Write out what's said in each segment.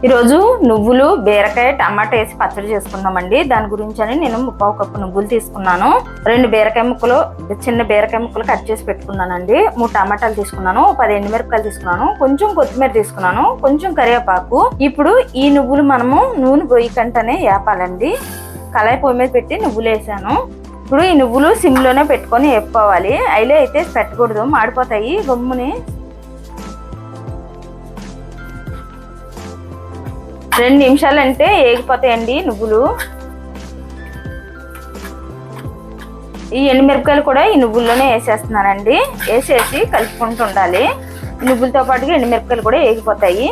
ఈరోజు నువ్వులు బీరకాయ టమాటా వేసి పచ్చడి చేసుకుందామండి. దాని గురించి అని నేను 1/4 కప్పు నువ్వులు తీసుకున్నాను, 2 బీరకాయ ముక్కలు చిన్న బీరకాయ ముక్కలు కట్ చేసి పెట్టుకున్నానండి, 3 టమాటాలు తీసుకున్నాను, 10 ఎండుమిరపకాయలు తీసుకున్నాను, కొంచెం కొత్తిమీర తీసుకున్నాను, కొంచెం కరివేపాకు. ఇప్పుడు ఈ నువ్వులు మనము నూనె పొయ్యి కంటనే వేపాలండి. కళాయి పొయ్యి మీద పెట్టి నువ్వులు వేసాను. ఇప్పుడు ఈ నువ్వులు సిమ్లోనే పెట్టుకొని వేపుకోవాలి. అయిలో అయితే పెట్టకూడదు, మాడిపోతాయి. గమ్ముని 2 నిమిషాలు అంటే ఏగిపోతాయండి నువ్వులు. ఈ ఎండుమిరపకాయలు కూడా ఈ నువ్వుల్లోనే వేసేస్తున్నానండి. వేసేసి కలుపుకుంటూ ఉండాలి. నువ్వులతో పాటుగా ఎండుమిరపకాయలు కూడా ఏగిపోతాయి.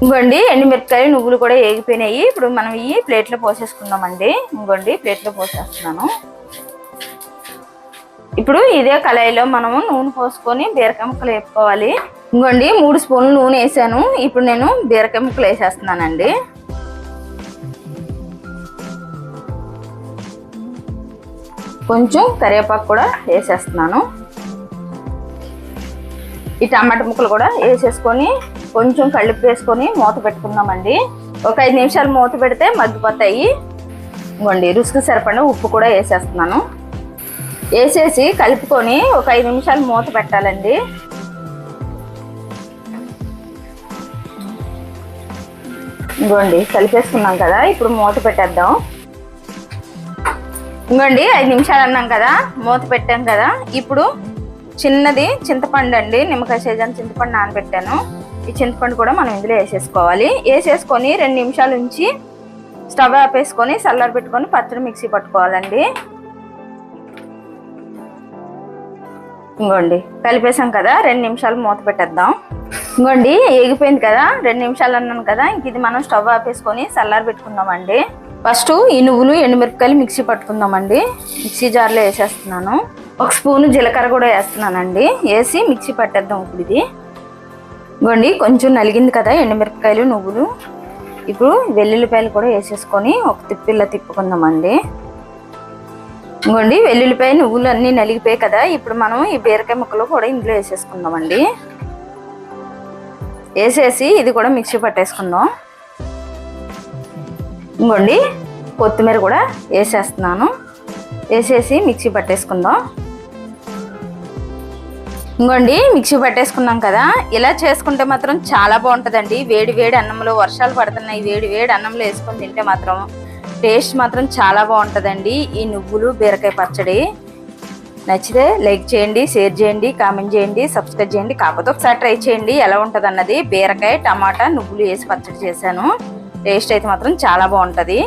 ఇంకోండి ఎండుమిరపకాయలు నువ్వులు కూడా ఏగిపోయినాయి. ఇప్పుడు మనం ఈ ప్లేట్లో పోసేసుకుందామండి. ఇంకోండి ప్లేట్లో పోసేస్తున్నాను. ఇప్పుడు ఇదే కళాయిలో మనము నూనె పోసుకొని బీరకాయ ముక్కలు వేపుకోవాలి. ఇంకోండి 3 స్పూన్లు నూనె వేసాను. ఇప్పుడు నేను బీరకాయ ముక్కలు వేసేస్తున్నానండి. కొంచెం కరివేపాకు కూడా వేసేస్తున్నాను. ఈ టమాటా ముక్కలు కూడా వేసేసుకొని కొంచెం కళ్ళుప్పు వేసుకొని మూత పెట్టుకుందామండి. ఒక 5 నిమిషాలు మూత పెడితే మగ్గిపోతాయి. ఇంకోండి రుచికి సరిపడిన ఉప్పు కూడా వేసేస్తున్నాను. వేసేసి కలుపుకొని ఒక 5 నిమిషాలు మూత పెట్టాలండి. ఇంకోండి కలిపేసుకున్నాం కదా, ఇప్పుడు మూత పెట్టేద్దాం. ఇంకోండి 5 నిమిషాలు అన్నాం కదా, మూత పెట్టాం కదా. ఇప్పుడు చిన్నది చింతపండు అండి, నిమ్మకాయ సైజాన్ని చింతపండు నానబెట్టాను. ఈ చింతపండు కూడా మనం ఇందులో వేసేసుకోవాలి. వేసేసుకొని 2 నిమిషాలు ఉంచి స్టవ్ ఆపేసుకొని చల్లారి పెట్టుకొని పచ్చడి మిక్సీ పట్టుకోవాలండి. ఇంకోండి కలిపేసాం కదా, 2 నిమిషాలు మూత పెట్టేద్దాం. ఇంకోండి ఏగిపోయింది కదా, 2 నిమిషాలు అన్నాను కదా. ఇంక ఇది మనం స్టవ్ ఆపేసుకొని చల్లారి పెట్టుకుందామండి. ఫస్ట్ ఈ నువ్వులు ఎండుమిరపకాయలు మిక్సీ పట్టుకుందామండి. మిక్సీ జార్లో వేసేస్తున్నాను. 1 స్పూను జీలకర్ర కూడా వేస్తున్నానండి. వేసి మిక్సీ పట్టేద్దాం. ఇప్పుడు ఇది ఇంకోండి కొంచెం నలిగింది కదా ఎండుమిరపకాయలు నువ్వులు. ఇప్పుడు వెల్లుల్లిపాయలు కూడా వేసేసుకొని ఒక తిప్పిలా తిప్పుకుందామండి. ఇంకోండి వెల్లుల్లిపాయ నువ్వులు అన్నీ నలిగిపోయాయి కదా. ఇప్పుడు మనం ఈ బీరకాయ ముక్కలు కూడా ఇందులో వేసేసుకుందామండి. వేసేసి ఇది కూడా మిక్సీ పట్టేసుకుందాం. ఇంకోండి కొత్తిమీర కూడా వేసేస్తున్నాను. వేసేసి మిక్సీ పట్టేసుకుందాం. ఇంకోండి మిక్సీ పట్టేసుకున్నాం కదా. ఇలా చేసుకుంటే మాత్రం చాలా బాగుంటుందండి. వేడి వేడి అన్నంలో, వర్షాలు పడుతున్నాయి, వేడి వేడి అన్నంలో వేసుకొని తింటే మాత్రం టేస్ట్ మాత్రం చాలా బాగుంటుందండి ఈ నువ్వులు బీరకాయ పచ్చడి. నచ్చితే లైక్ చేయండి, షేర్ చేయండి, కామెంట్ చేయండి, సబ్స్క్రైబ్ చేయండి. కాకపోతే ఒకసారి ట్రై చేయండి ఎలా ఉంటుంది అన్నది. బీరకాయ టమాటా నువ్వులు వేసి పచ్చడి చేశాను. టేస్ట్ అయితే మాత్రం చాలా బాగుంటుంది.